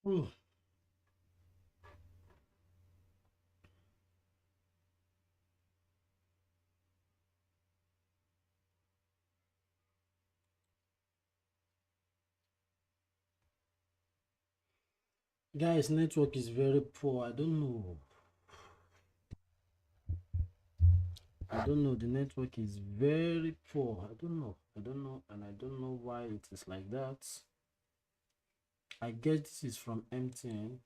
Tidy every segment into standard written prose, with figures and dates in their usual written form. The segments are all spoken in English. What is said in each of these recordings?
Ooh. Guys, network is very poor. I don't know. The network is very poor. I don't know, and I don't know why it is like that. I guess this is from MTN.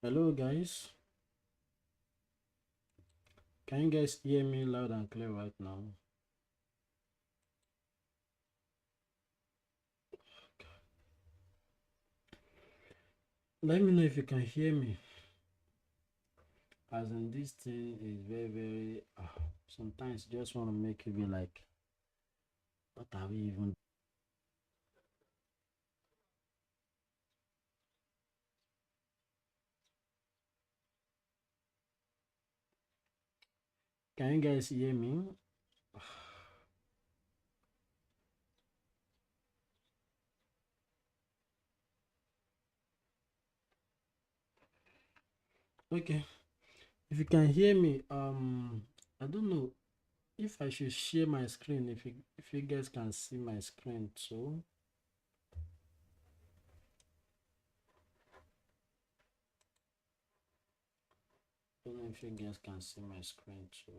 Hello guys, can you guys hear me loud and clear right now? Let me know if you can hear me, as in this thing is very sometimes just want to make you be like, what are we even? Can you guys hear me? Okay, if you can hear me, I don't know if I should share my screen, if you guys can see my screen too. I don't know if you guys can see my screen too.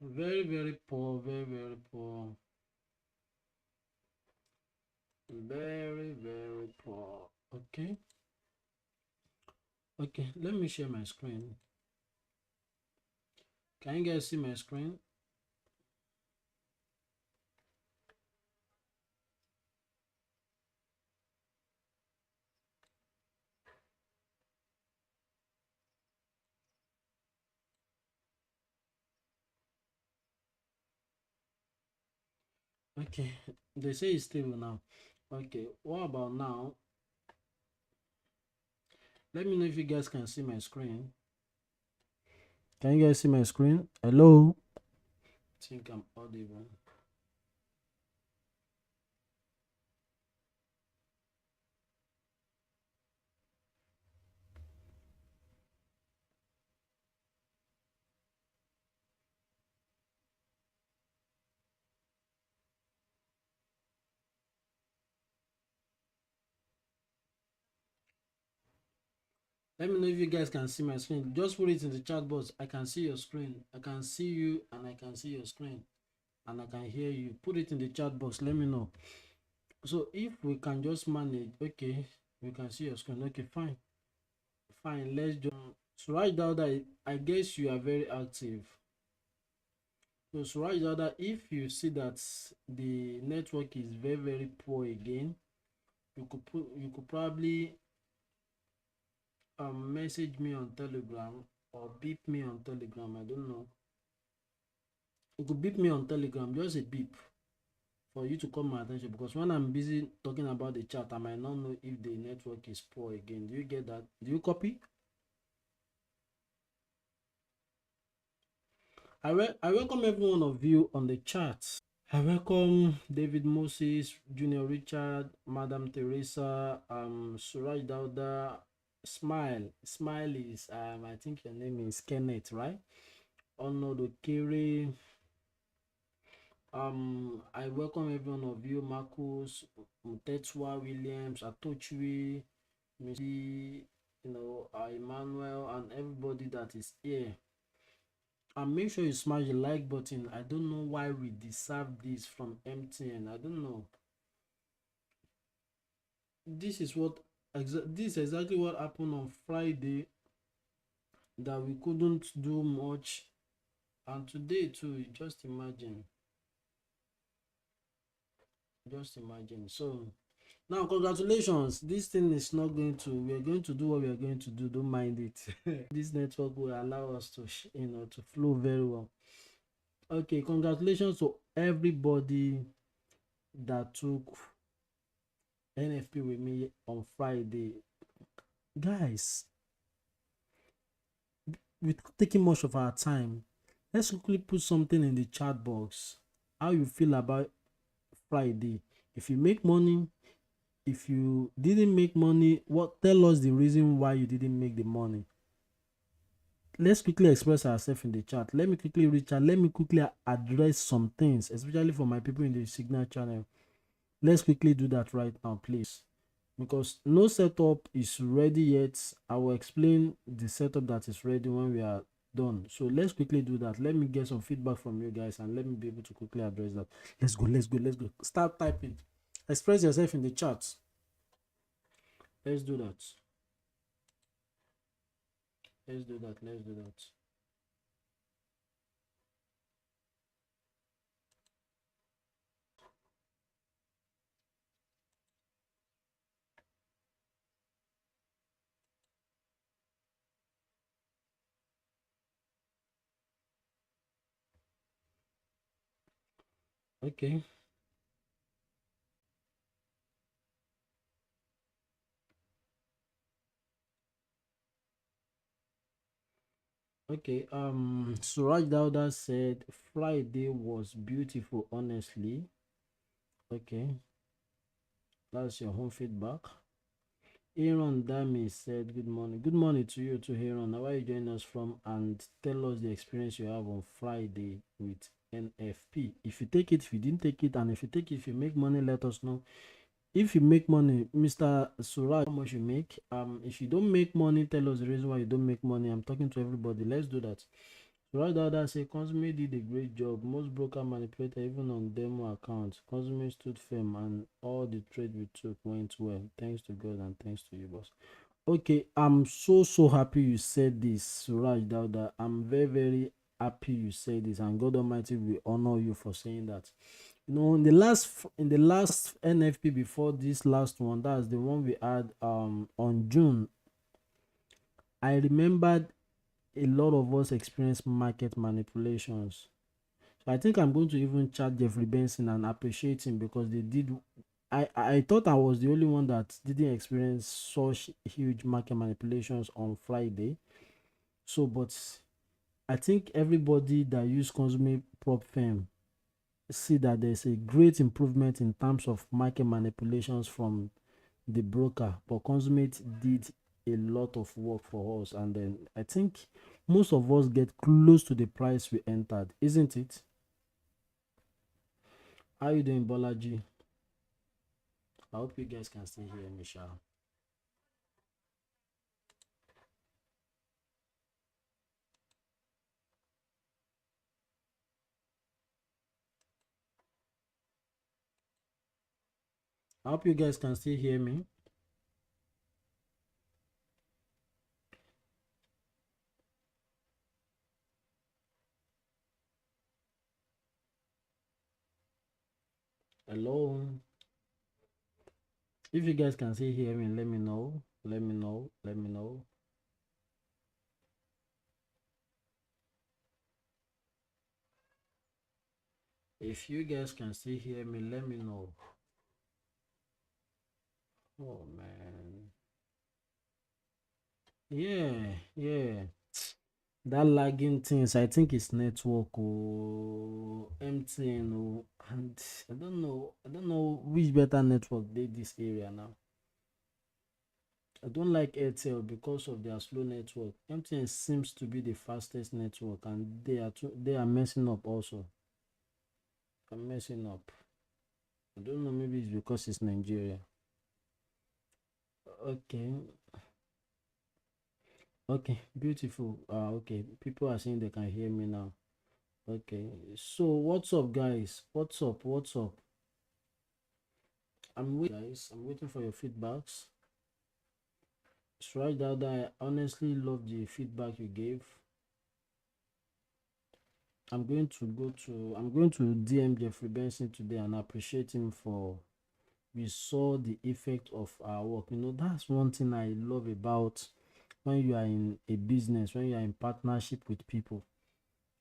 Very, very poor, very, very poor. Very, very poor. Okay. Okay, let me share my screen. Can you guys see my screen? Okay, they say it's stable now. Okay, what about now? Let me know if you guys can see my screen. Can you guys see my screen? Hello? I think I'm audible. Let me know if you guys can see my screen. Just put it in the chat box. I can see your screen. I can see you and I can see your screen. And I can hear you. Put it in the chat box. Let me know. So if we can just manage, okay, we can see your screen. Okay, fine. Fine, let's just so right now that I guess you are very active. So right now that if you see that the network is very, very poor again, you could probably message me on Telegram or beep me on Telegram. I don't know. You could beep me on Telegram, just a beep for you to call my attention, because when I'm busy talking about the chat, I might not know if the network is poor again. Do you get that? Do you copy? I welcome every one of you on the chat. I welcome David Moses, Junior Richard, Madam Teresa, Suraj Dauda, Smile. Smile is I think your name is Kenneth, right? Onodo Kiri. I welcome every one of you, Marcus, Mutetwa, Williams, Atochwi, Missy, Emmanuel, and everybody that is here. And make sure you smash the like button. I don't know why we deserve this from MTN. I don't know. This is exactly what happened on Friday, that we couldn't do much, and today too. Just imagine. So now, congratulations. This thing is not going to. We are going to do what we are going to do. Don't mind it. This network will allow us to to flow very well. Okay, congratulations to everybody that took NFP with me on Friday, guys. Without taking much of our time, let's quickly put something in the chat box. How you feel about Friday? If you make money, if you didn't make money, tell us the reason why you didn't make the money. Let's quickly express ourselves in the chat. Let me quickly reach out. Let me quickly address some things, especially for my people in the Signal channel. Let's quickly do that right now, please, because no setup is ready yet. I will explain the setup that is ready when we are done. So let's quickly do that. Let me get some feedback from you guys and let me be able to quickly address that. Let's go. Start typing. Express yourself in the chat. Let's do that. Let's do that. Okay. Okay. Suraj Dauda said Friday was beautiful, honestly. Okay. That's your home feedback. Aaron Dami said, good morning. Good morning to you too, Aaron. Now, where are you joining us from? And tell us the experience you have on Friday with NFP. If you take it, if you didn't take it, and if you take it, if you make money, let us know. If you make money, Mr. Suraj, how much you make? If you don't make money, tell us the reason why you don't make money. I'm talking to everybody. Let's do that. So right now that say Consummate did a great job. Most broker manipulated even on demo accounts. Consummate stood firm and all the trade we took went well. Thanks to God and thanks to you, boss. Okay, I'm so happy you said this, Suraj Dauda. I'm very happy you said this, and God Almighty will honor you for saying that. You know, in the last NFP before this last one, that's the one we had on June. I remembered a lot of us experienced market manipulations. So I think I'm going to even chat Jeffrey Benson and appreciate him because they did. I thought I was the only one that didn't experience such huge market manipulations on Friday. So, but I think everybody that use Consummate Prop Firm see that there's a great improvement in terms of market manipulations from the broker, but Consummate did a lot of work for us, and then I think most of us get close to the price we entered, isn't it? How you doing, Bolaji? I hope you guys can still hear me, Sha. I hope you guys can still hear me. Hello. If you guys can still hear me, let me know. Let me know. Let me know. If you guys can still hear me, let me know. Oh man. Yeah. That lagging things, I think it's network or MTN or, and I don't know which better network they this area now. I don't like Airtel because of their slow network. MTN seems to be the fastest network, and they are messing up also. I'm messing up. I don't know, maybe it's because it's Nigeria. Okay, okay, beautiful. Okay, people are saying they can hear me now. Okay, so what's up, guys? What's up? I'm waiting, guys. I'm waiting for your feedbacks. It's right that I honestly love the feedback you gave. I'm going to DM Jeffrey Benson today and appreciate him for we saw the effect of our work. You know, that's one thing I love about when you are in a business, when you are in partnership with people.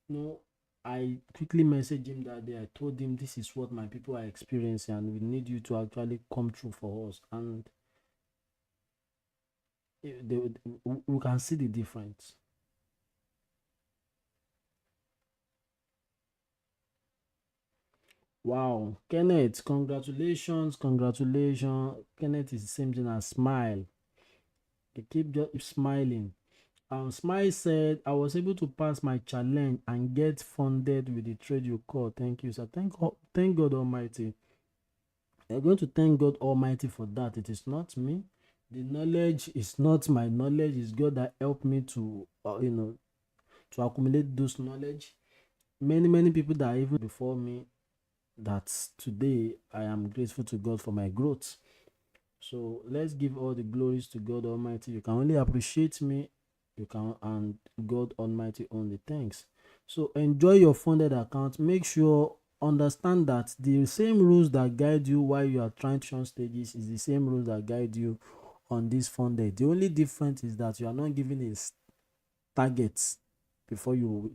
You know, I quickly messaged him that day. I told him this is what my people are experiencing and we need you to actually come through for us. And we can see the difference. Wow, Kenneth, congratulations. Kenneth is the same thing as Smile. They keep just smiling. Smile said, I was able to pass my challenge and get funded with the trade you call. Thank you, sir. Thank God Almighty. You're going to thank God Almighty for that. It is not me. The knowledge is not my knowledge. It's God that helped me to accumulate those knowledge. Many people that are even before me, that today I am grateful to God for my growth. So let's give all the glories to God Almighty. You can only appreciate me, you can, and God Almighty only. Thanks. So enjoy your funded account. Make sure understand that the same rules that guide you while you are trying to stages is the same rules that guide you on this funded. The only difference is that you are not giving a target before your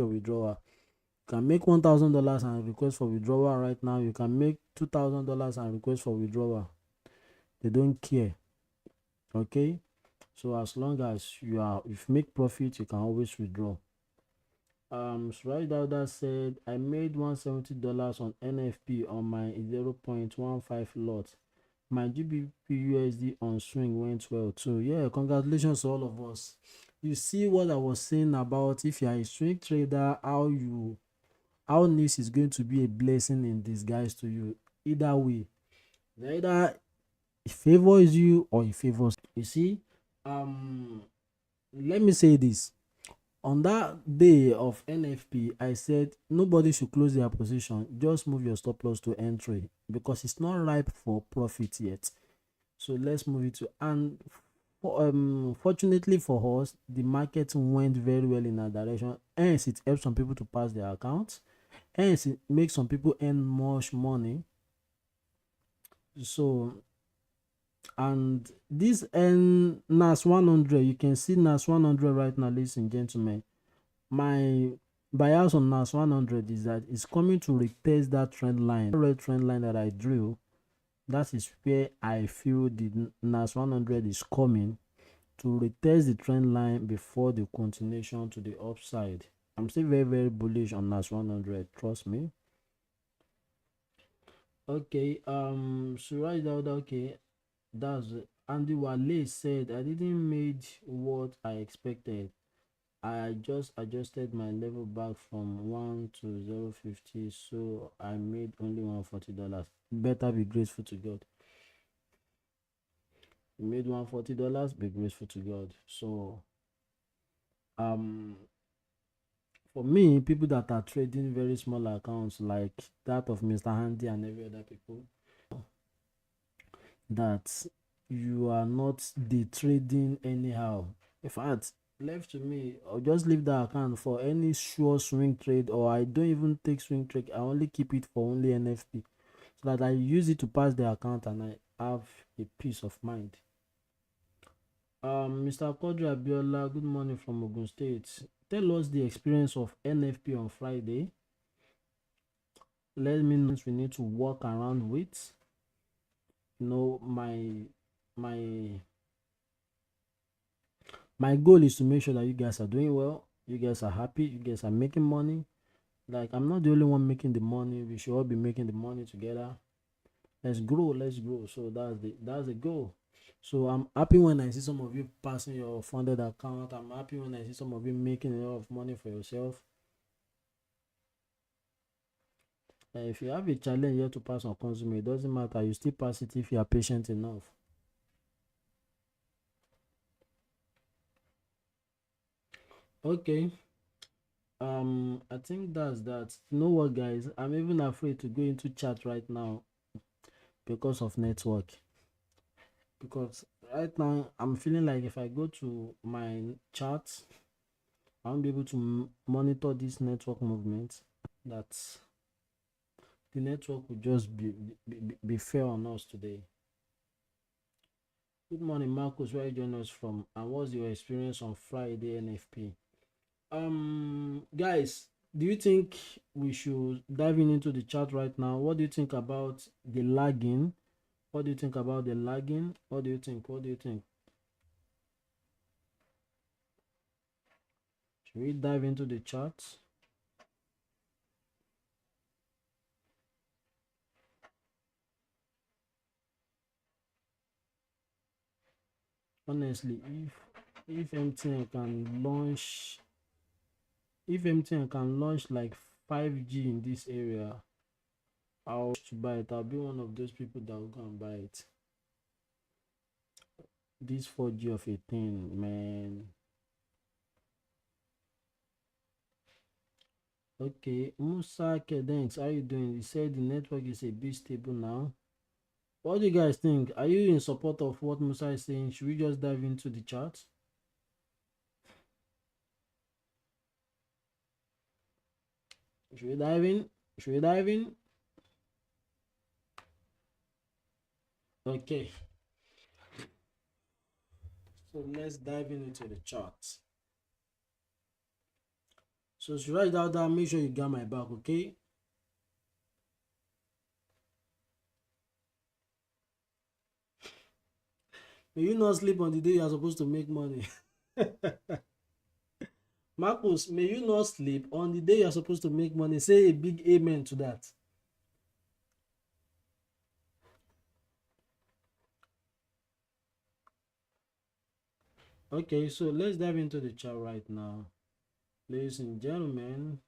withdrawal. You can make $1,000 and request for withdrawal right now. You can make $2,000 and request for withdrawal. They don't care. Okay, so as long as if you make profit, you can always withdraw. Right that said, I made $170 on NFP on my 0.15 lot. My GBP USD on swing went well too. Yeah, congratulations to all of us. You see what I was saying about if you are a swing trader, how news is going to be a blessing in disguise to you. Either way, either it favors you or it favors you. See, let me say this. On that day of NFP, I said nobody should close their position, just move your stop loss to entry because it's not ripe for profit yet. So let's move it to, and fortunately for us, the market went very well in that direction. Hence, it helps some people to pass their accounts. Hence, it makes some people earn much money. So, and this NAS 100, you can see NAS 100 right now, ladies and gentlemen. My bias on NAS 100 is that it's coming to retest that trend line, red trend line that I drew. That is where I feel the NAS 100 is coming to retest the trend line before the continuation to the upside. I'm still very, very bullish on NAS 100, trust me. Okay, Suraj Dauda, okay, that's it. Andy Wale said, I didn't made what I expected. I just adjusted my level back from 1 to 0.50, so I made only $140. Better be grateful to God. You made $140, be grateful to God. So for me, people that are trading very small accounts like that of Mr. Handy and every other people, that you are not day trading anyhow. In fact, left to me, I'll just leave that account for any sure swing trade, or I don't even take swing trade. I only keep it for only NFP so that I use it to pass the account and I have a peace of mind. Mr. Kodri Abiola, good morning from Ogun State. Tell us the experience of NFP on Friday. Let me know we need to work around with. You know, my goal is to make sure that you guys are doing well, you guys are happy, you guys are making money. Like, I'm not the only one making the money. We should all be making the money together. Let's grow. So that's the goal. So I'm happy when I see some of you passing your funded account. I'm happy when I see some of you making a lot of money for yourself. If you have a challenge you have to pass on Consummate, it doesn't matter, you still pass it if you are patient enough. Okay, I think that's that. You know what, guys, I'm even afraid to go into chat right now because of network. Because right now I'm feeling like if I go to my chat, I won't be able to monitor this network movement. That the network will just be fair on us today. Good morning, Marcus. Where you join us from, and what's your experience on Friday NFP? Guys, do you think we should dive into the chat right now? What do you think about the lagging? What do you think about the lagging? What do you think? Should we dive into the chat? Honestly, if MTN can launch like 5G in this area, I'll to buy it. I'll be one of those people that will go and buy it. This 4G of a thing, man. Okay, Musa Kedens, how you doing? You said the network is a bit stable now. What do you guys think? Are you in support of what Musa is saying? Should we just dive into the chat? Should we dive in? Okay. So let's dive into the chart. So should I write that down? Make sure you got my back, okay? May you not sleep on the day you are supposed to make money. Marcus, may you not sleep on the day you are supposed to make money. Say a big amen to that. Okay, so let's dive into the chat right now. Ladies and gentlemen,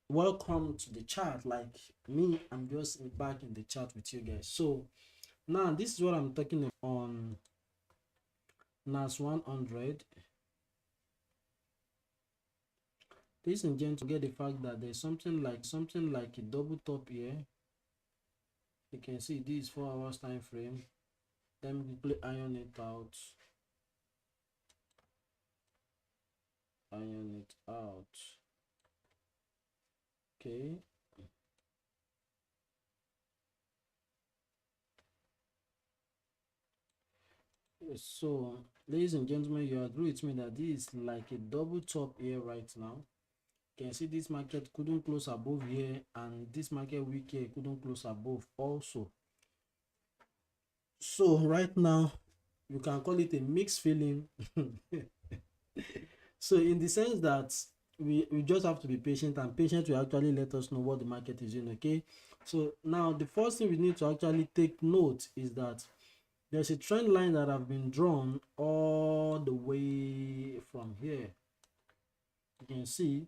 welcome to the chat. Like me, I'm just back in the chat with you guys. So now this is what I'm talking on NAS 100. Ladies and gentlemen, get the fact that there's something like a double top here. You can see this 4 hours time frame. Let me quickly iron it out. Okay. So, ladies and gentlemen, you agree with me that this is like a double top here right now. You can see this market couldn't close above here, and this market week here couldn't close above also. So right now you can call it a mixed feeling. So in the sense that we just have to be patient, and patient will actually let us know what the market is doing. Okay, so now the first thing we need to actually take note is that there's a trend line that have been drawn all the way from here. You can see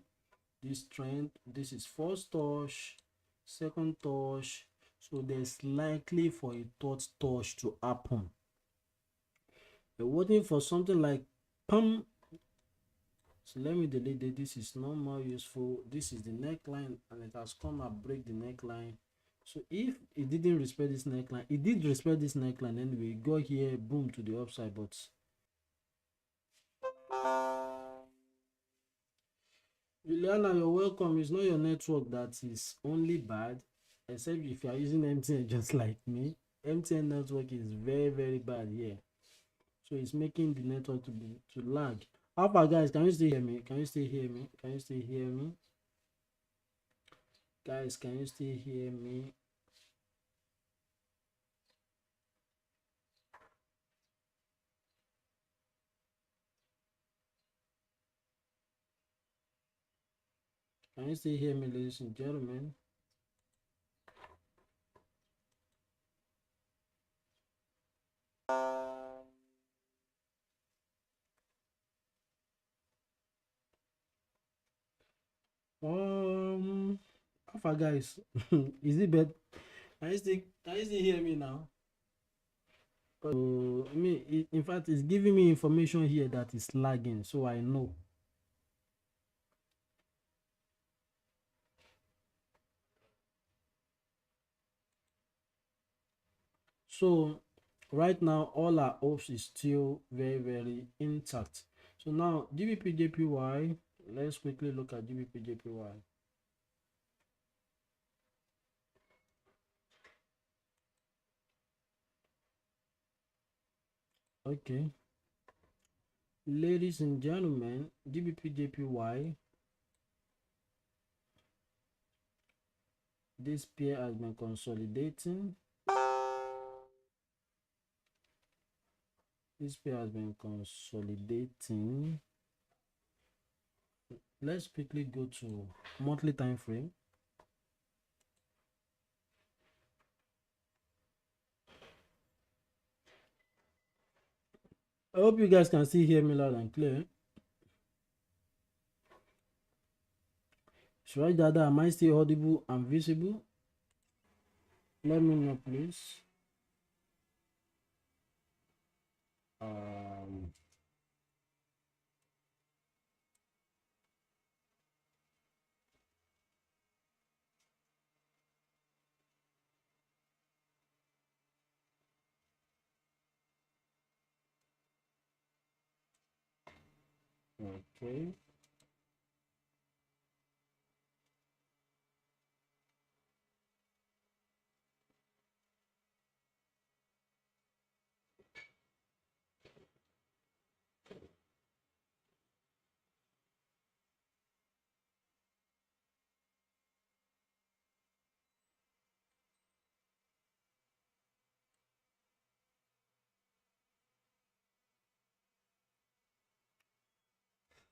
this trend. This is first touch, second touch, so there's likely for a third touch to happen. We're waiting for something like pump. So let me delete it. This is not more useful. This is the neckline, and it has come and break the neckline. So if it didn't respect this neckline, it did respect this neckline anyway. It got here, boom, to the upside. But Juliana, you're welcome. It's not your network that is only bad, except if you are using MTN just like me. MTN network is very, very bad here. So it's making the network to lag. How far, guys? Can you still hear me? Can you still hear me? Can you still hear me? Guys, can you still hear me? Can you still hear me, ladies and gentlemen? How far, guys? Is it bad? Can you still hear me now? I mean, in fact, it's giving me information here that is lagging, so I know. So right now, all our hopes is still very, very intact. So now, GBP/JPY, let's quickly look at GBP/JPY. Okay, ladies and gentlemen, GBP/JPY, this pair has been consolidating. This pair has been consolidating. Let's quickly go to monthly time frame. I hope you guys can still hear me loud and clear. Suraj Dada, am I still audible and visible? Let me know, please. Okay.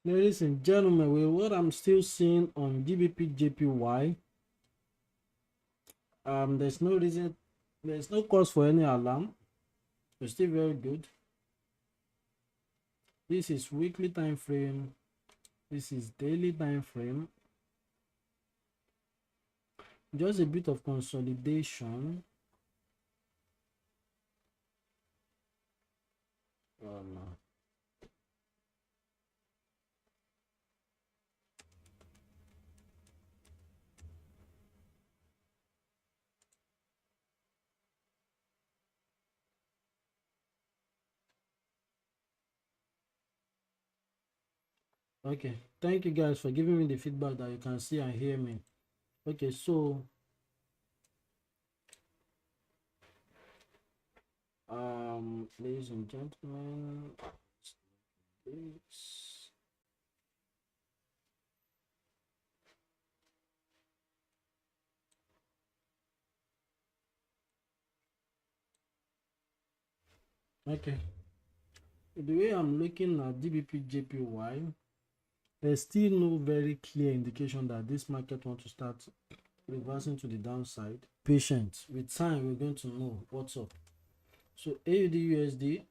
Ladies and gentlemen, with what I'm still seeing on GBP/JPY, there's no cause for any alarm. It's still very good. This is weekly time frame. This is daily time frame. Just a bit of consolidation. No. Okay, thank you guys for giving me the feedback that you can see and hear me. Okay, so ladies and gentlemen, please. Okay, the way I'm looking at GBP there's still no very clear indication that this market wants to start reversing to the downside. Patient, with time we're going to know what's up. So AUD USD,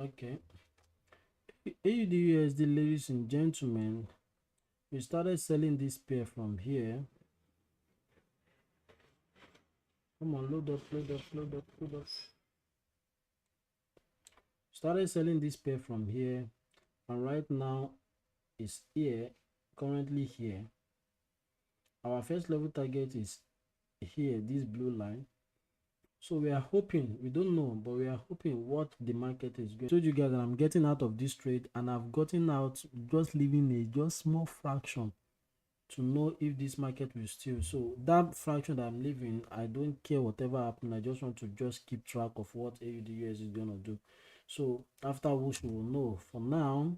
okay, AUD USD, ladies and gentlemen, we started selling this pair from here. Come on, load up, load up, load up, load up. Started selling this pair from here, and right now is here, currently here. Our first level target is here, this blue line. So we are hoping, we don't know, but we are hoping what the market is going. I told you guys that I'm getting out of this trade, and I've gotten out just leaving a just small fraction to know if this market will still. So that fraction that I'm leaving, I don't care whatever happens. I just want to just keep track of what AUD/US is gonna do. So after which we will know. For now,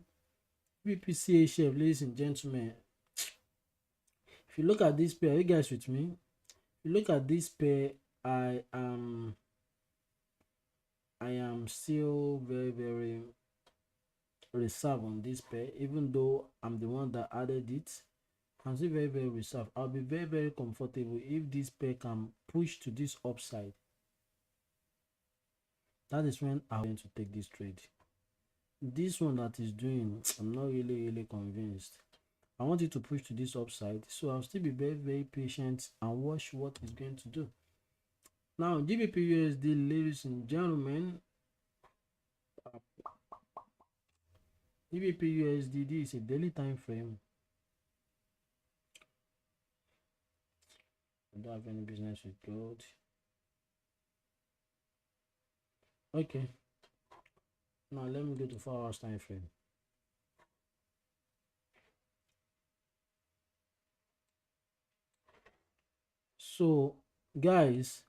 VPCHF, ladies and gentlemen, if you look at this pair, are you guys with me? If you look at this pair, I am still very reserved on this pair, even though I'm the one that added it. I'm still very reserved. I'll be very comfortable if this pair can push to this upside. That is when I'm going to take this trade. This one that is doing, I'm not really convinced. I want it to push to this upside, so I'll still be very patient and watch what it's going to do. Now GBP USD, ladies and gentlemen, GBP USD is a daily time frame. I don't have any business with gold. Okay, now let me go to 4 hours time frame. So guys,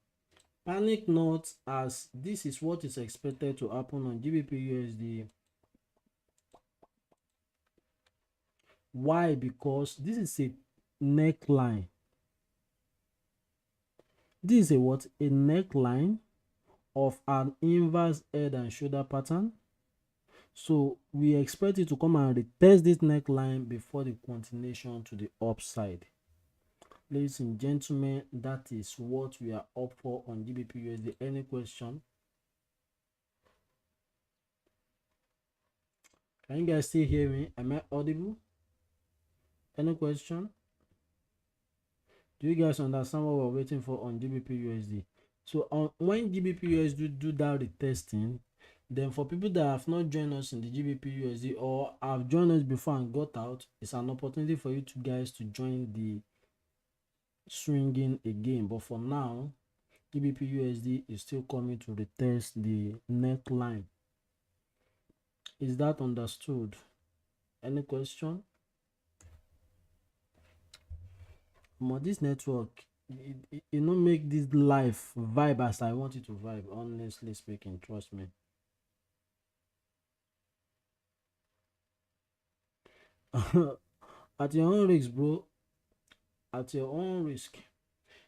panic not, as this is what is expected to happen on GBP USD. Why? Because this is a neckline. This is a what? A neckline of an inverse head and shoulder pattern. So we expect it to come and retest this neckline before the continuation to the upside. Ladies and gentlemen, that is what we are up for on GBP USD. Any question? Can you guys still hear me? Am I audible? Any question? Do you guys understand what we're waiting for on GBP USD? So when GBP USD do that retesting, then for people that have not joined us in the GBP USD or have joined us before and got out, it's an opportunity for you to guys to join the swinging again. But for now, GBP USD is still coming to retest the neckline. Is that understood? Any question? This network, you know, make this life vibe as I want it to vibe, honestly speaking, trust me. At your own risk, bro. At your own risk.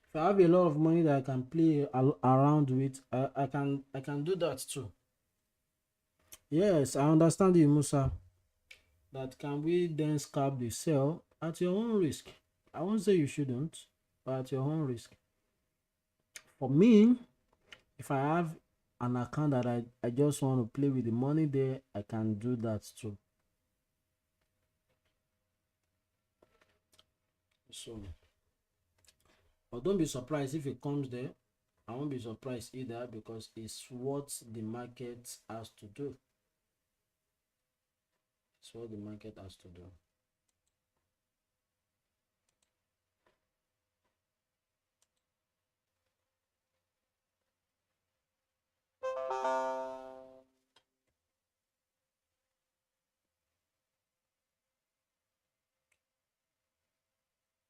If I have a lot of money that I can play around with, I can do that too. Yes, I understand you, Musa. That can we then scalp the sell at your own risk? I won't say you shouldn't, but at your own risk. For me, if I have an account that I just want to play with the money there, I can do that too. So, but don't be surprised if it comes there. I won't be surprised either, because it's what the market has to do. It's what the market has to do.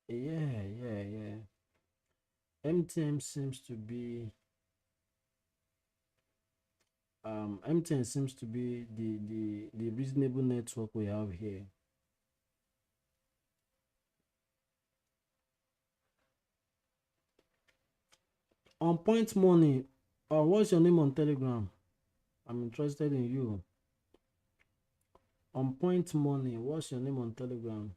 Yeah. MTN seems to be MTN seems to be the reasonable network we have here. On Point Money, what's your name on Telegram? I'm interested in you. On Point Money, what's your name on Telegram?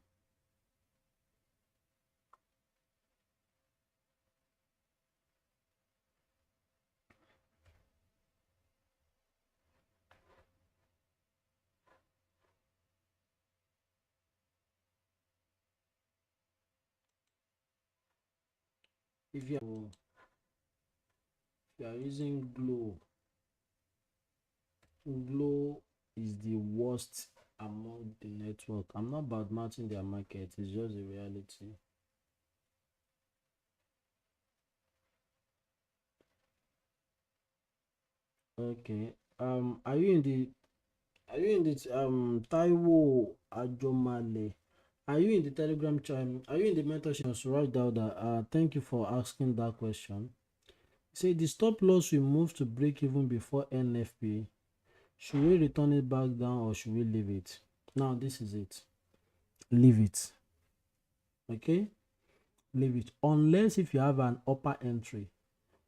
If you are using Glow is the worst among the network. I'm not bad matching their market, it's just a reality. Okay. Are you in the Taiwo Ajomale? Are you in the Telegram channel? Are you in the mentorship? Suraj Dauda, thank you for asking that question. Say the stop loss we move to break even before NFP. Should we return it back down or should we leave it? Now this is it. Leave it. Okay? Leave it. Unless if you have an upper entry.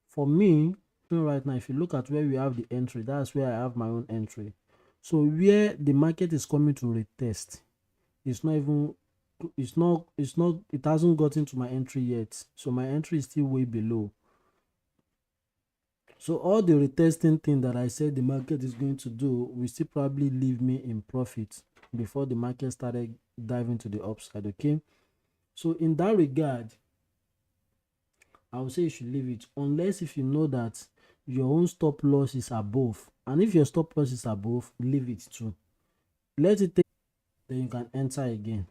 For me, right now, if you look at where we have the entry, that's where I have my own entry. So where the market is coming to retest, it's not even it hasn't gotten to my entry yet. So my entry is still way below. So all the retesting thing that I said the market is going to do will still probably leave me in profit before the market started diving to the upside. Okay. So in that regard, I would say you should leave it unless if you know that your own stop loss is above. And if your stop loss is above, leave it too. Let it take, then you can enter again.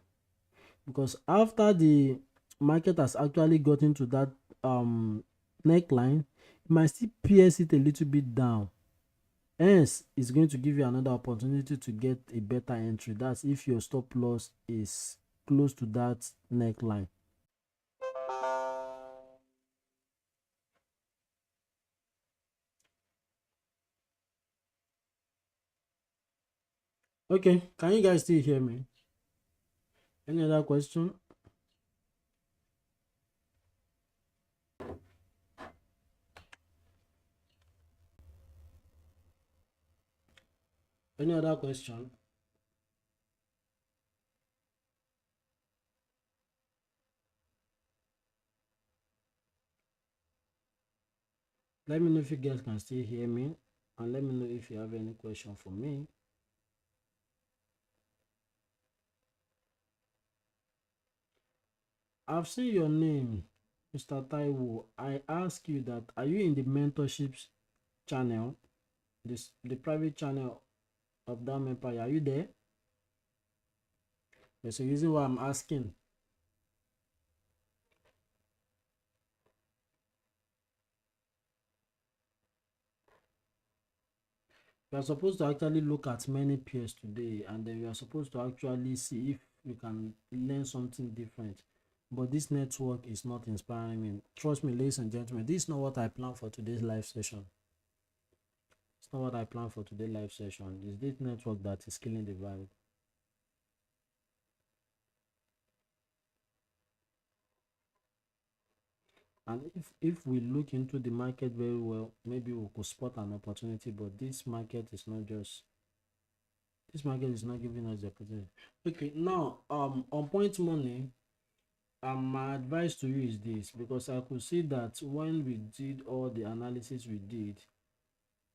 Because after the market has actually gotten to that neckline, it might still pierce it a little bit down. Hence, it's going to give you another opportunity to get a better entry. That's if your stop loss is close to that neckline. Okay, can you guys still hear me? Any other question? Any other question? Let me know if you guys can still hear me, and let me know if you have any question for me. I've seen your name, Mr. Taiwo. I ask you that, are you in the mentorship channel, the private channel of DAOM Empire? Are you there? There's a reason why I'm asking. We are supposed to actually look at many peers today, and then we are supposed to actually see if we can learn something different. But this network is not inspiring me. Trust me, ladies and gentlemen, this is not what I planned for today's live session. It's not what I planned for today's live session. It's this network that is killing the vibe. And if we look into the market very well, maybe we could spot an opportunity. But this market is not giving us the opportunity. Okay, now on Point Money, my advice to you is this, because I could see that when we did all the analysis we did,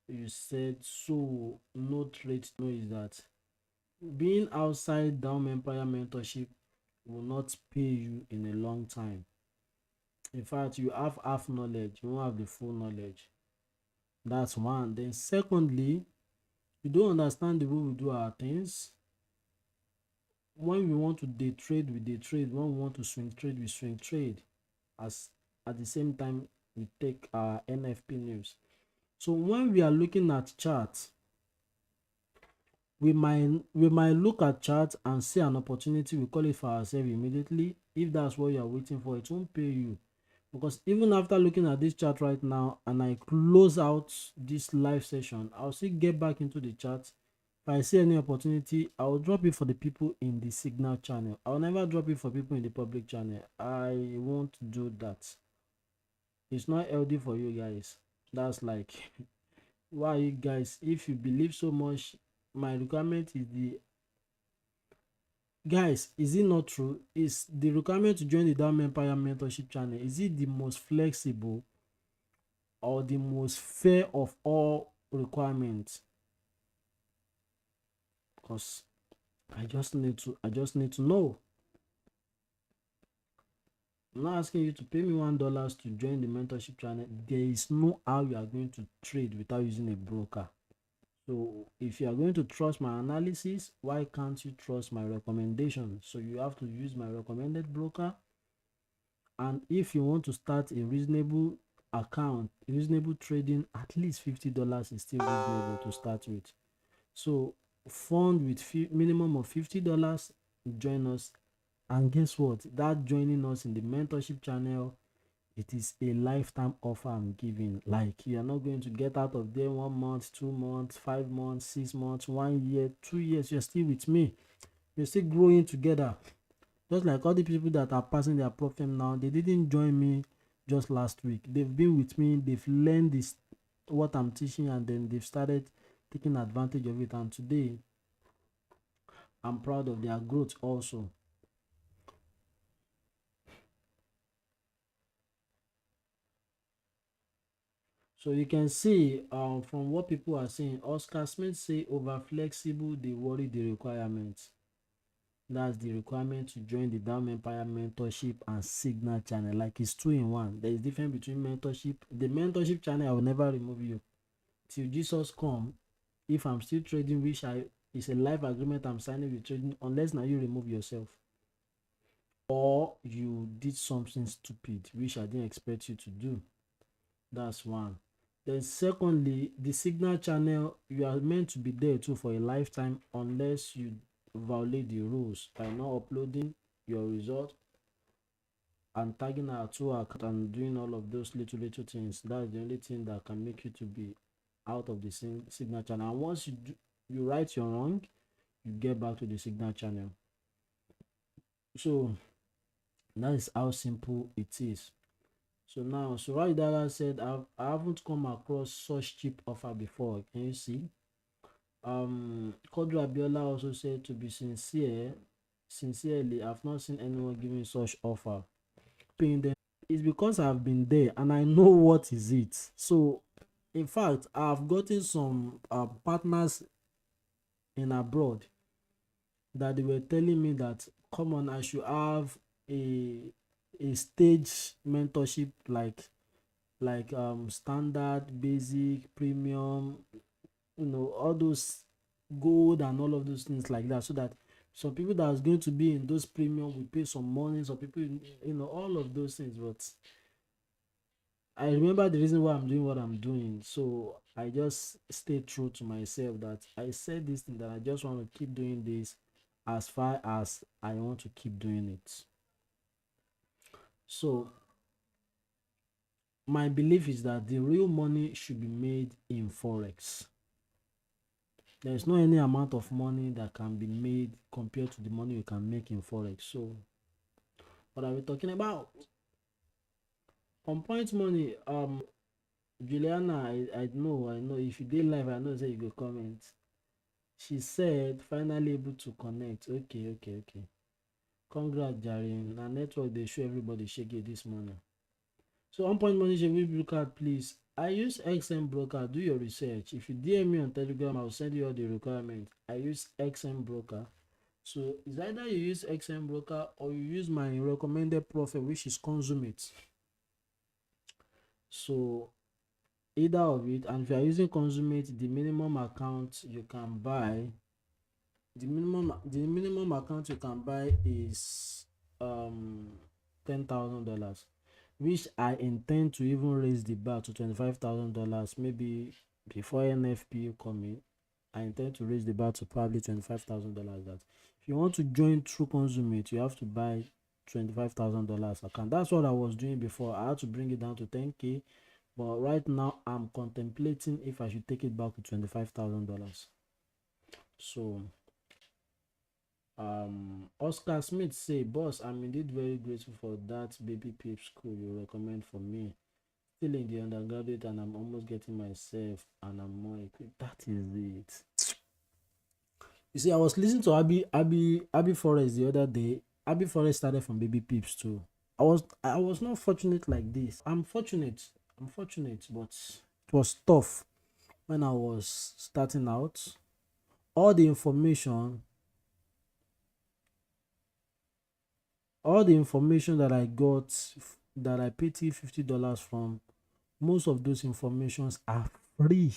you said so no trade to know is that being outside DAOM Empire mentorship will not pay you in a long time. In fact, you have half knowledge, you won't have the full knowledge. That's one. Then secondly, you don't understand the way we do our things. When we want to day trade, we day trade. When we want to swing trade, we swing trade. As at the same time, we take our NFP news. So when we are looking at charts, we might look at chart and see an opportunity, we call it for ourselves immediately. If that's what you are waiting for, it won't pay you, because even after looking at this chart right now and I close out this live session, I'll still get back into the chart. If I see any opportunity, I'll drop it for the people in the signal channel. I'll never drop it for people in the public channel. I won't do that. It's not healthy for you guys. That's like why you guys, if you believe so much, my requirement is the guys, is it not true? Is the requirement to join the DAOM Empire mentorship channel, is it the most flexible or the most fair of all requirements? Because I just need to know. I'm not asking you to pay me $1 to join the mentorship channel. There is no how you are going to trade without using a broker. So if you are going to trust my analysis, why can't you trust my recommendation? So you have to use my recommended broker. And if you want to start a reasonable account, reasonable trading, at least $50 is still reasonable to start with. So fund with minimum of $50, join us. And guess what? That joining us in the mentorship channel, it is a lifetime offer I'm giving. Like, you are not going to get out of there 1 month, 2 months, 5 months, 6 months, 1 year, 2 years. You're still with me. You're still growing together. Just like all the people that are passing their prop firm now, they didn't join me just last week. They've been with me, they've learned this, what I'm teaching, and then they've started taking advantage of it. And today, I'm proud of their growth also. So you can see from what people are saying, Oscar Smith say over flexible, they worry the requirements. That's the requirement to join the DAOM Empire mentorship and signal channel. Like, it's 2 in 1. There is difference between mentorship. The mentorship channel, I will never remove you till Jesus come. If I'm still trading, which it's a live agreement I'm signing with trading, unless now you remove yourself or you did something stupid which I didn't expect you to do. That's one. Then secondly, the signal channel, you are meant to be there too for a lifetime unless you violate the rules by not uploading your result and tagging our two account and doing all of those little things. That's the only thing that can make you to be out of the signal channel. And once you right your wrong, you get back to the signal channel. So that is how simple it is. So now, so Aridoh said, I haven't come across such cheap offer before. Can you see? Kodra Abiola also said, to be sincerely, I've not seen anyone giving such offer. Paying them. It's because I've been there and I know what is it. So in fact, I've gotten some partners in abroad that they were telling me that, come on, I should have a stage mentorship, like standard, basic, premium, all those gold and all of those things like that, so that some people that is going to be in those premium will pay some money, some people, all of those things. But I remember the reason why I'm doing what I'm doing, so I just stay true to myself, that I said this thing, that I just want to keep doing this as far as I want to keep doing it. So my belief is that the real money should be made in forex. There's no any amount of money that can be made compared to the money you can make in forex. So what are we talking about? On point money, Juliana, I know if you did live, I know say you go comment. She said finally able to connect. Okay. Congrats, Jaren. Na network they show everybody shake it this morning. So on point money, should we look at, please? I use XM broker. Do your research. If you DM me on Telegram, I'll send you all the requirements. I use XM broker. So it's either you use XM broker or you use my recommended prop firm, which is Consummate. So either of it. And if you are using Consummate, the minimum account you can buy, the minimum account you can buy is $10,000. which I intend to even raise the bar to $25,000 maybe before NFP coming. I intend to raise the bar to probably $25,000. That if you want to join through Consummate, you have to buy $25,000 account. That's what I was doing before. I had to bring it down to 10K, but right now I'm contemplating if I should take it back to $25,000. So Oscar Smith say, boss, I'm indeed very grateful for that baby peep school you recommend for me. Still in the undergraduate and I'm almost getting myself and I'm more equipped. That is it. You see, I was listening to Abby Forrest the other day. Abby Forrest started from baby peeps too. I was not fortunate like this. I'm fortunate, but it was tough when I was starting out. All the information that I got, that I paid $50 from, most of those informations are free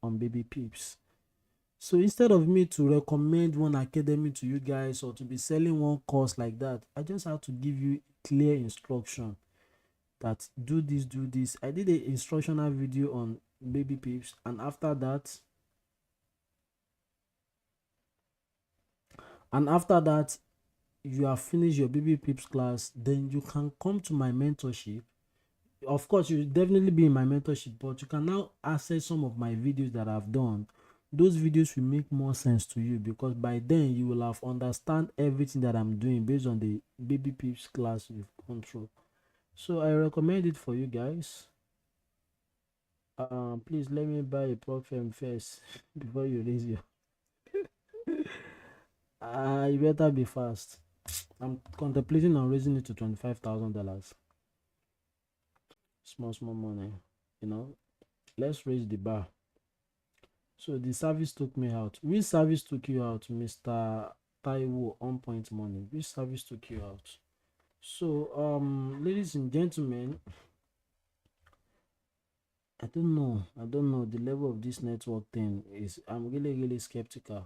on baby peeps. So instead of me to recommend one academy to you guys or to be selling one course like that, I just have to give you clear instruction that do this. I did an instructional video on baby peeps, and after that you have finished your baby peeps class, then you can come to my mentorship. Of course, you'll definitely be in my mentorship, but you can now access some of my videos that I've done. Those videos will make more sense to you because by then you will have understand everything that I'm doing based on the baby peeps class you've gone through. So I recommend it for you guys. Please let me buy a prop firm first before you raise your you better be fast. I'm contemplating on raising it to $25,000. Small money, let's raise the bar. So the service took me out. Which service took you out, Mr. Taiwo on point money? Which service took you out? So ladies and gentlemen, I don't know the level of this network thing is. I'm really skeptical.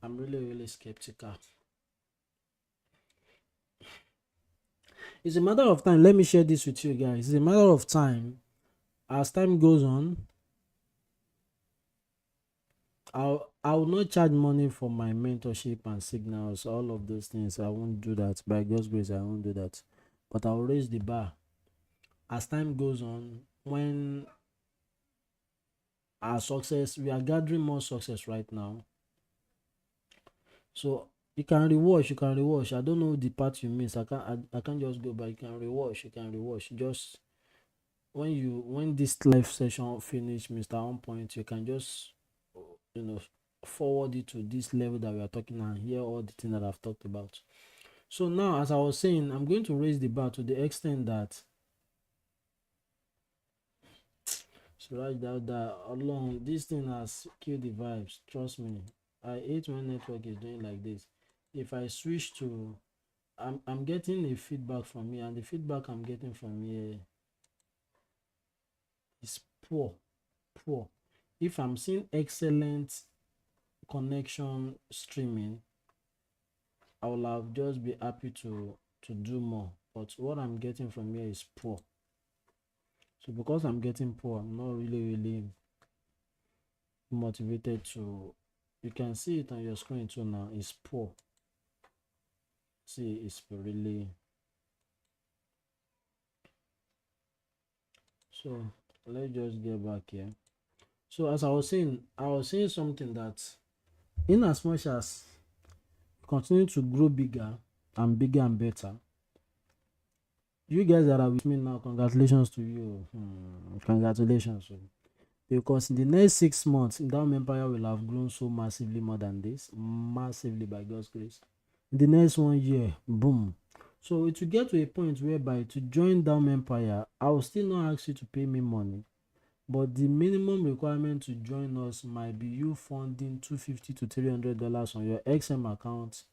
I'm really skeptical. It's a matter of time. Let me share this with you guys. It's a matter of time. As time goes on, I will not charge money for my mentorship and signals, all of those things. I won't do that. By God's grace, I won't do that. But I'll raise the bar. As time goes on, when our success, we are gathering more success right now. So you can rewatch. I don't know the part you miss. I can't just go, but you can rewatch. Just when this live session finish, Mr. On Point, you can just forward it to this level that we are talking and hear all the things that I've talked about. So now, as I was saying, I'm going to raise the bar to the extent that alone this thing has killed the vibes. Trust me, I hate when network is doing like this. If I switch to, I'm getting a feedback from here, and the feedback I'm getting from here is poor. If I'm seeing excellent connection streaming, I will have just be happy to do more, but what I'm getting from here is poor. So because I'm getting poor, I'm not really motivated to. You can see it on your screen too now. It's poor. See, it's really. So let's just get back here. So as I was saying something that, in as much as continue to grow bigger and better, you guys that are with me now, congratulations to you. Congratulations. Because in the next 6 months, DAOM Empire will have grown so massively more than this. Massively, by God's grace. In the next 1 year, boom. So it will get to a point whereby to join DAOM Empire, I will still not ask you to pay me money. But the minimum requirement to join us might be you funding $250 to $300 on your XM account,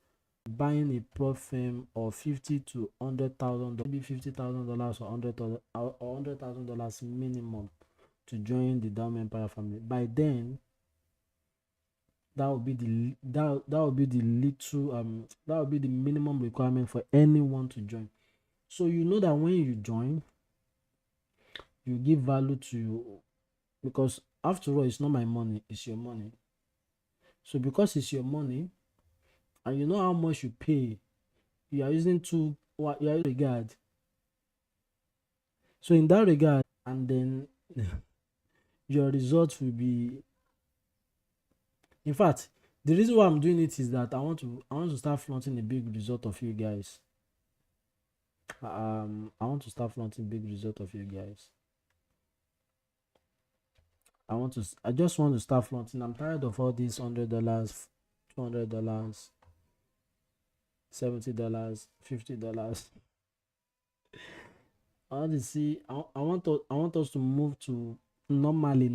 buying a prop firm of $50,000 to $100,000, maybe $50,000 or $100,000 minimum to join the DAOM Empire family. By then, That would be that would be the little that would be the minimum requirement for anyone to join. So you know that when you join, you give value to you, because after all, it's not my money, it's your money. So because it's your money and you know how much you pay, you are using to what you are regard. So in that regard, and then your results will be, in fact, the reason why I'm doing it is that I want to start flaunting a big result of you guys. I want to start flaunting big result of you guys. I just want to start flaunting. I'm tired of all these $100, $200, $70, $50. I want to see. I want us to move to normally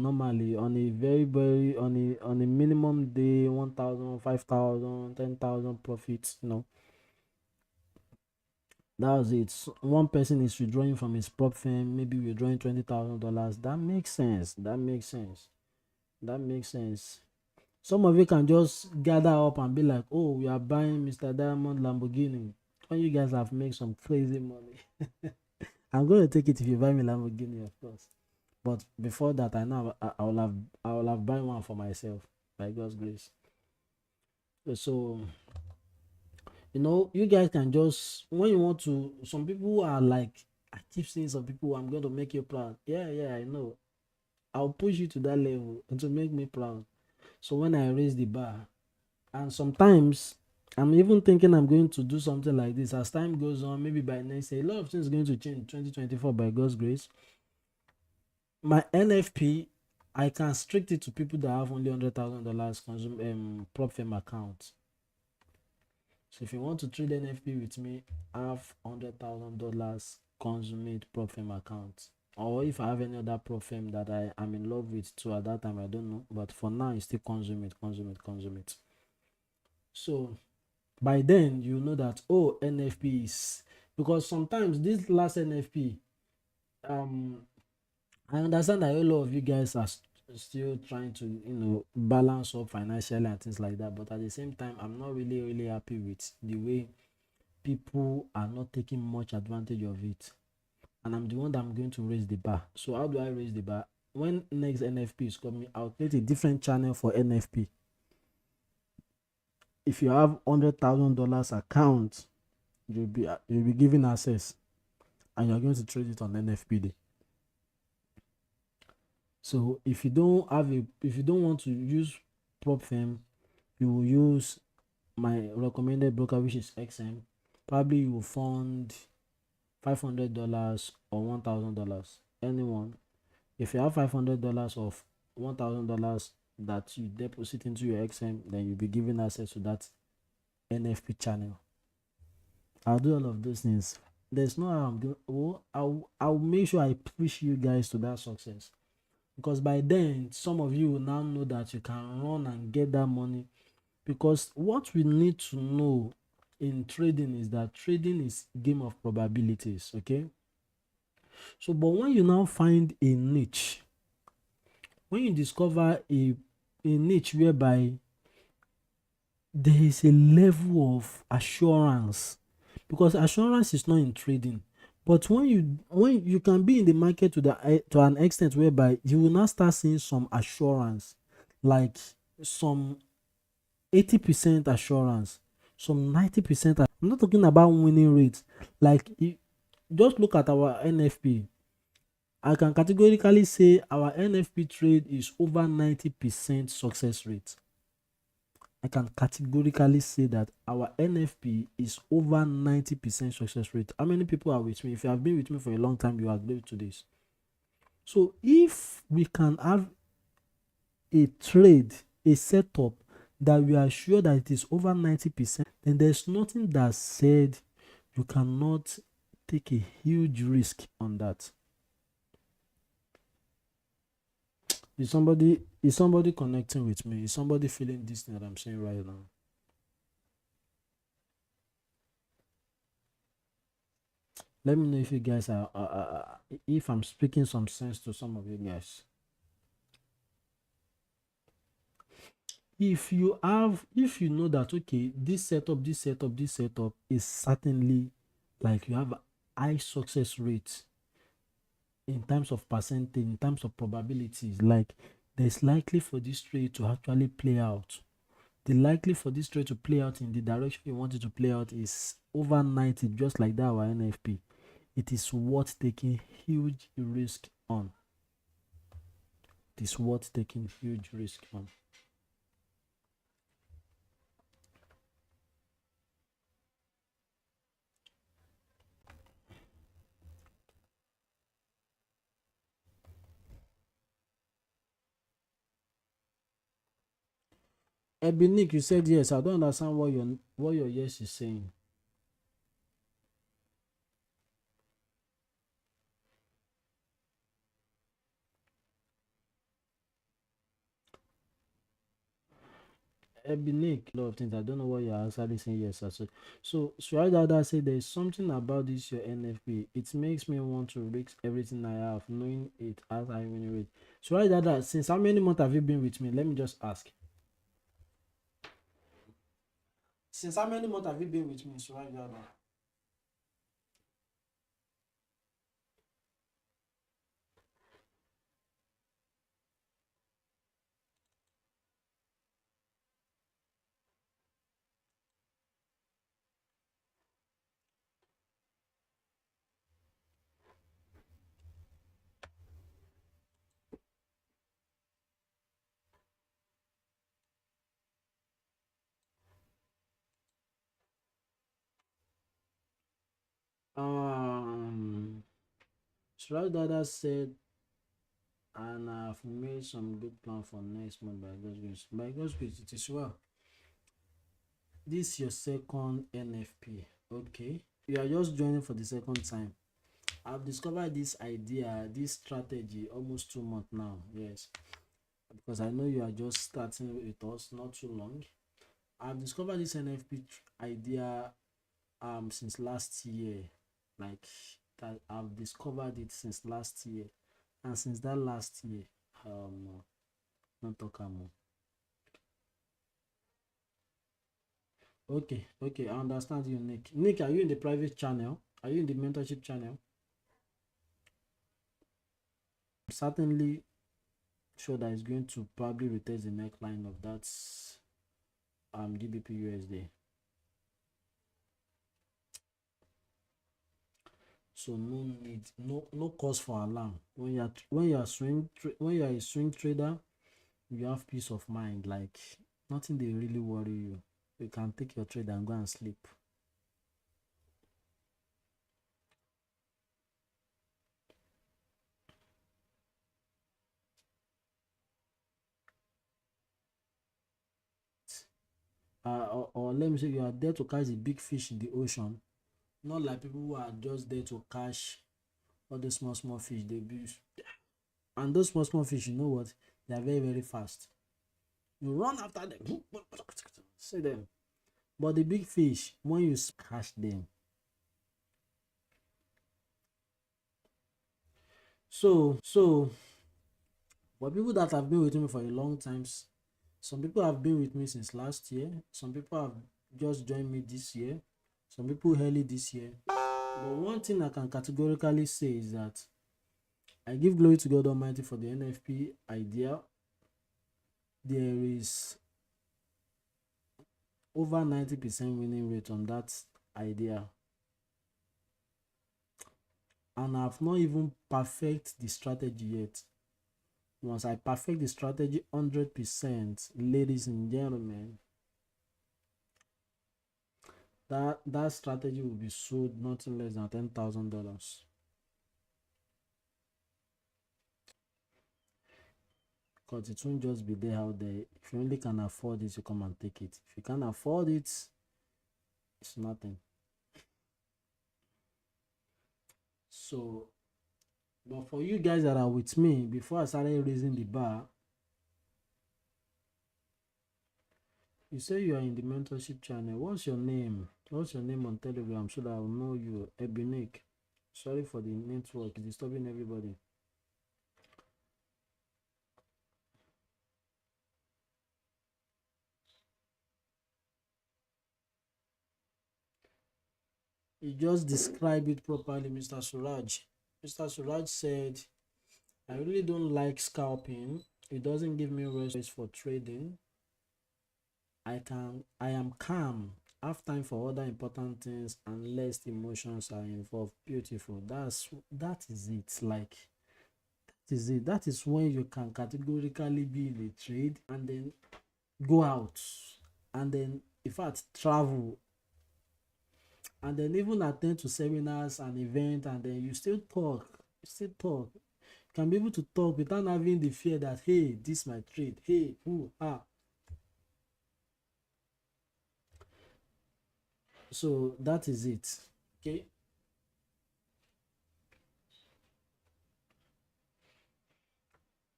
on a very on a minimum day 1,000, 5,000, 10,000 profits. That was it. One person is withdrawing from his prop firm, maybe withdrawing $20,000. That makes sense. That makes sense. Some of you can just gather up and be like, oh, we are buying Mr. Diamond Lamborghini. When you guys have made some crazy money. I'm going to take it if you buy me Lamborghini, of course. But before that, I know I will have buy one for myself by God's grace. So you guys can just, when you want to, some people are like, I keep seeing some people, I'm going to make you proud. Yeah, I know. I'll push you to that level and to make me proud. So when I raise the bar, and sometimes I'm even thinking I'm going to do something like this as time goes on, maybe by next year, a lot of things are going to change in 2024 by God's grace. My NFP, I can restrict it to people that have only $100,000 prop firm account. So if you want to trade NFP with me, have $100,000 Consummate prop firm account. Or if I have any other prop firm that I am in love with too at that time, I don't know. But for now, it's still Consummate. So by then, you know that, oh, NFP is, because sometimes this last NFP, I understand that a lot of you guys are still trying to balance up financially and things like that, but at the same time, I'm not really happy with the way people are not taking much advantage of it, and I'm the one that I'm going to raise the bar. So how do I raise the bar? When next NFP is coming, I'll create a different channel for NFP. If you have $100,000 account, you'll be given access, and you're going to trade it on NFP day. So if you don't want to use prop firm, you will use my recommended broker, which is XM. Probably you will fund $500 or $1,000. Anyone. If you have $500 of $1,000 that you deposit into your XM, then you'll be given access to that NFP channel. I'll do all of those things. There's no how I'm doing. I'll make sure I push you guys to that success. Because by then, some of you will now know that you can run and get that money. Because what we need to know in trading is that trading is a game of probabilities, okay? So, but when you now find a niche, when you discover a niche whereby there is a level of assurance, because assurance is not in trading, but when you can be in the market to an extent whereby you will now start seeing some assurance, like some 80% assurance, some 90%. I'm not talking about winning rates. Like, just look at our NFP. I can categorically say our NFP trade is over 90% success rate. I can categorically say that our NFP is over 90% success rate. How many people are with me? If you have been with me for a long time, you agree to this. So if we can have a trade, a setup that we are sure that it is over 90%, then there's nothing that said you cannot take a huge risk on that. Is somebody connecting with me? Is somebody feeling this thing that I'm saying right now? Let me know if you guys are if I'm speaking some sense to some of you guys. if you know that okay, this setup is certainly like you have a high success rate in terms of percentage, in terms of probabilities, like there's likely for this trade to actually play out. The likely for this trade to play out in the direction you want it to play out is over 90, just like that our NFP. It is worth taking huge risk on. It is worth taking huge risk on. Nick, you said yes. I don't understand what your yes is saying. Nick, a lot of things. I don't know what you're actually saying yes. So Aridoh said there is something about this your NFP. It makes me want to risk everything I have, knowing it as I win rate. So Aridoh, since how many months have you been with me? Let me just ask. Since how many months have you been with me, Aridoh? Aridoh said, and I've made some good plan for next month by God's grace. By God's grace, it is well. This is your second NFP. Okay, you are just joining for the second time. I've discovered this idea, this strategy almost 2 months now. Yes, because I know you are just starting with us not too long. I've discovered this NFP idea since last year. Like that, I've discovered it since last year, and since that last year, not talk more. Okay, I understand you, Nick. Nick, are you in the private channel? Are you in the mentorship channel? Certainly sure that it's going to probably retest the neckline of that GBP USD. So no need, no cause for alarm. When you're a swing trader, you have peace of mind. Like nothing they really worry you. You can take your trade and go and sleep. Or let me say you are there to catch the big fish in the ocean, not like people who are just there to catch all the small fish they use. And those small fish, you know what, they are very fast. You run after them, see them, but the big fish, when you catch them, so for people that have been with me for a long time, some people have been with me since last year, some people have just joined me this year, some people early this year. But one thing I can categorically say is that I give glory to God Almighty for the NFP idea. There is over 90% winning rate on that idea, and I've not even perfect the strategy yet. Once I perfect the strategy 100%, ladies and gentlemen, that strategy will be sold nothing less than $10,000. Because it won't just be there out there. If you only can afford it, you come and take it. If you can't afford it, it's nothing. So, but for you guys that are with me, before I started raising the bar, you say you are in the mentorship channel. What's your name? What's your name on Telegram so that I'll know you? Nick. Sorry for the network, it's disturbing everybody. You just describe it properly, Mr. Suraj. Mr. Suraj said, I really don't like scalping. It doesn't give me rest for trading. I am calm, have time for other important things, and less emotions are involved. Beautiful. That is it. Like, that is it. That is when you can categorically be in a trade and then go out and then in fact travel and then even attend to seminars and events, and then you still talk. You can be able to talk without having the fear that, hey, this my trade, hey, who, so that is it. Okay,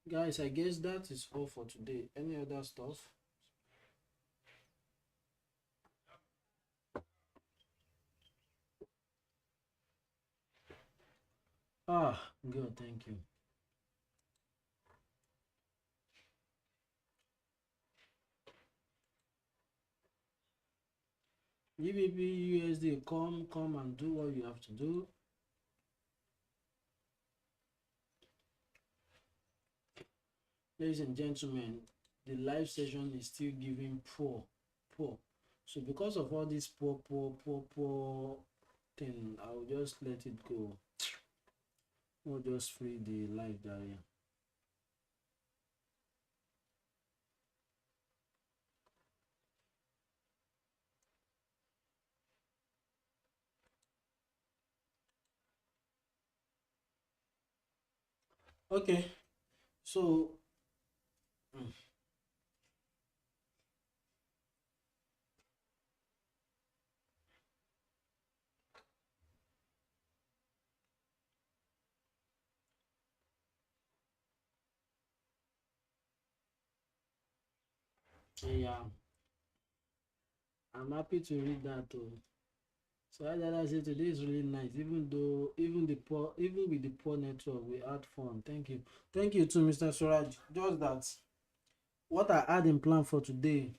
guys, I guess that is all for today. Any other stuff? Good, thank you. GBP USD, come and do what you have to do. Ladies and gentlemen, the live session is still giving poor. So because of all this poor thing, I'll just let it go. We'll just free the live diary. Okay, so mm, yeah, I'm happy to read that too. So as I said, today is really nice. Even with the poor network, we had fun. Thank you to Mr. Suraj. Just that what I had in plan for today,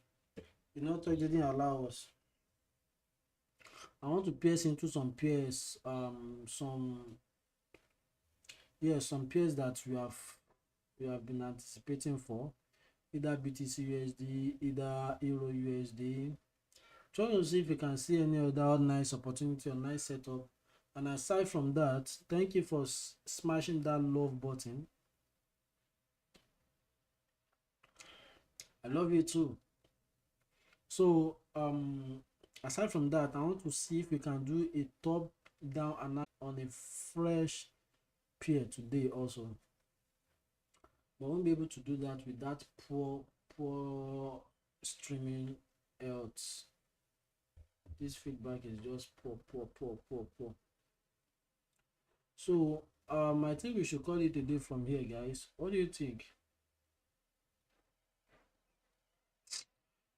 the network didn't allow us. I want to pierce into some pairs, some pairs that we have been anticipating for, either BTC USD, either Euro USD. Trying to see if we can see any other nice opportunity or nice setup. And aside from that, thank you for smashing that love button. I love you too. So aside from that, I want to see if we can do a top down analysis on a fresh pair today also. But I won't be able to do that with that poor streaming health. This feedback is just poor. So I think we should call it a day from here, guys. What do you think?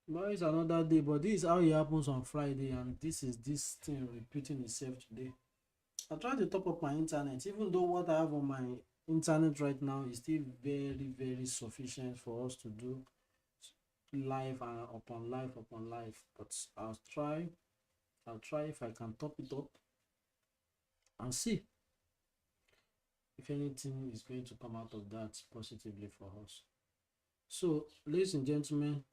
Tomorrow is another day, but this is how it happens on Friday, and this thing repeating itself today. I tried to top up my internet, even though what I have on my internet right now is still very sufficient for us to do live and upon live. But I'll try if I can top it up and see if anything is going to come out of that positively for us. So, ladies and gentlemen,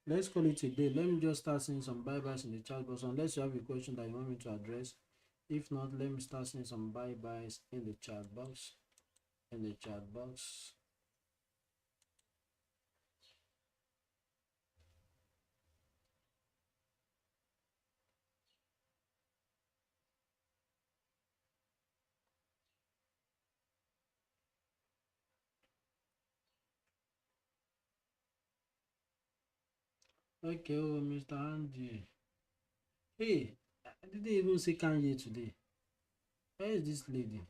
let's call it a day. Let me just start seeing some bye-byes in the chat box, unless you have a question that you want me to address. If not, let me start seeing some bye-byes in the chat box. Okay, oh, Mr. Andy. Hey, I didn't even see Kanye today. Where is this lady?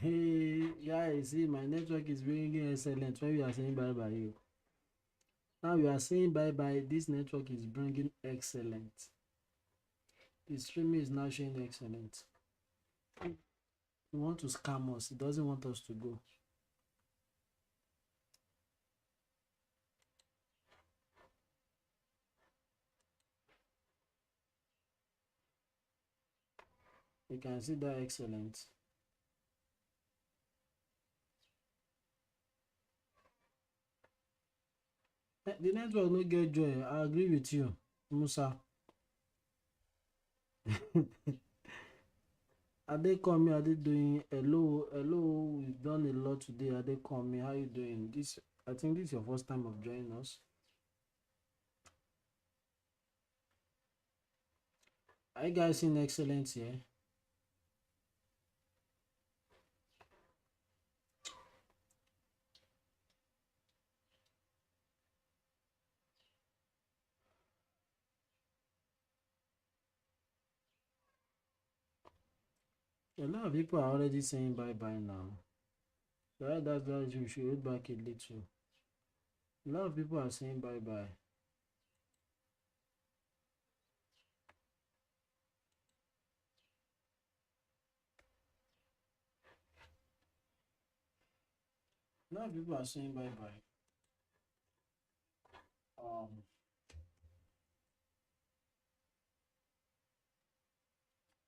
Hey, guys, see, my network is ringing excellent when we are saying bye bye. Now we are saying bye bye. This network is bringing excellent. The streaming is now showing excellent. You want to scam us. It doesn't want us to go. You can see that excellent. The network no get joy. I agree with you, Musa. Ade Komi, Ade doing hello, hello. We've done a lot today. Ade Komi, how you doing? I think this is your first time of joining us. Are you guys seeing excellence here? A lot of people are already saying bye bye now. So that's why we should hold back a little. A lot of people are saying bye bye. A lot of people are saying bye bye.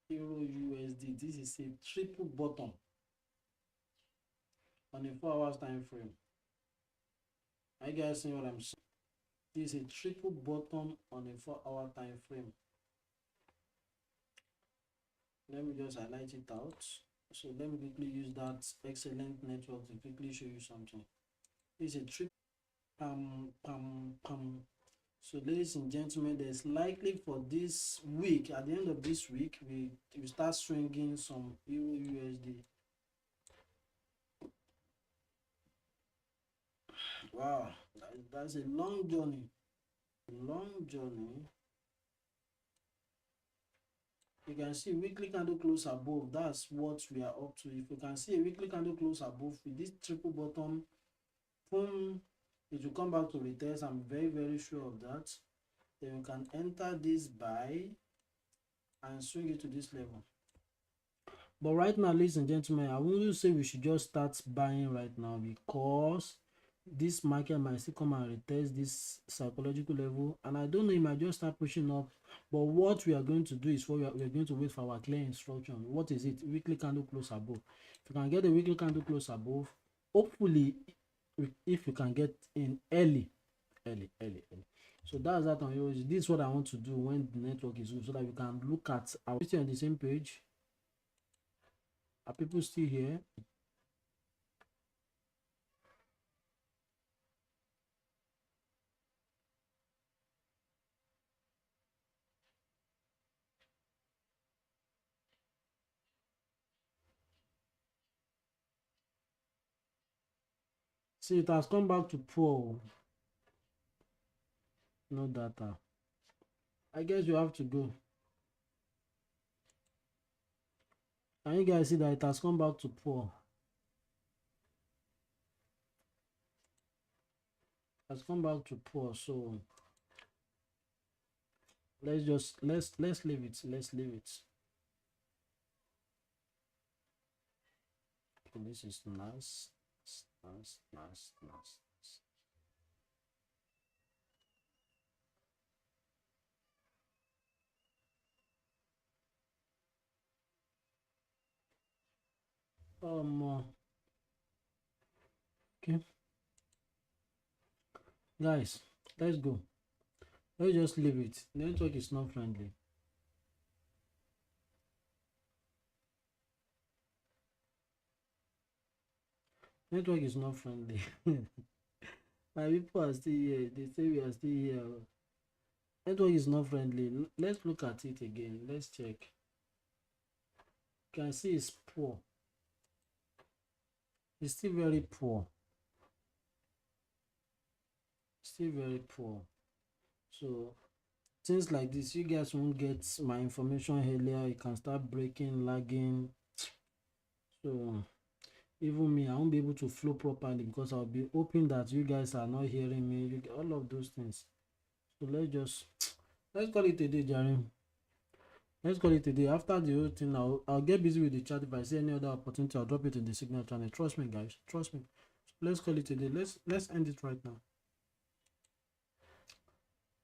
Euro USD. This is a triple bottom on a 4 hours time frame. Are you guys seeing what I'm saying? This is a triple bottom on a 4 hour time frame. Let me just highlight it out. So let me quickly use that excellent network to quickly show you something. This is a triple So ladies and gentlemen, there's likely for this week, at the end of this week, we start swinging some Euro USD. Wow, that's a long journey. You can see weekly candle close above. That's what we are up to. If you can see a weekly candle close above with this triple bottom, boom, it will come back to retest. I'm very, very sure of that. Then you can enter this buy and swing it to this level. But right now, ladies and gentlemen, I wouldn't say we should just start buying right now, because this market might still come and retest this psychological level, and I don't know, it might just start pushing up. But what we are going to do is we are going to wait for our clear instruction. What is it? Weekly candle close above. If you can get a weekly candle close above, hopefully, if you can get in early. So that's that on yours. This is what I want to do when the network is good, so that we can look at our still on the same page. Are people still here? See, it has come back to poor. No data. I guess you have to go. Can you guys see that it has come back to poor? It has come back to poor. So let's leave it. Let's leave it. Okay, this is nice. Nice. Okay, guys, let's go. Let's just leave it. The network is not friendly. Network is not friendly. My people are still here. They say we are still here. Network is not friendly. Let's look at it again. Let's check. You can see it's poor. It's still very poor. Still very poor. So things like this, you guys won't get my information earlier. You can start breaking, lagging. So even me, I won't be able to flow properly because I'll be hoping that you guys are not hearing me. You get all of those things. So let's call it a day, Jerry. Let's call it a day. After the whole thing, I'll get busy with the chat. If I see any other opportunity, I'll drop it in the signal channel. Trust me, guys. Trust me. So let's call it a day. Let's end it right now.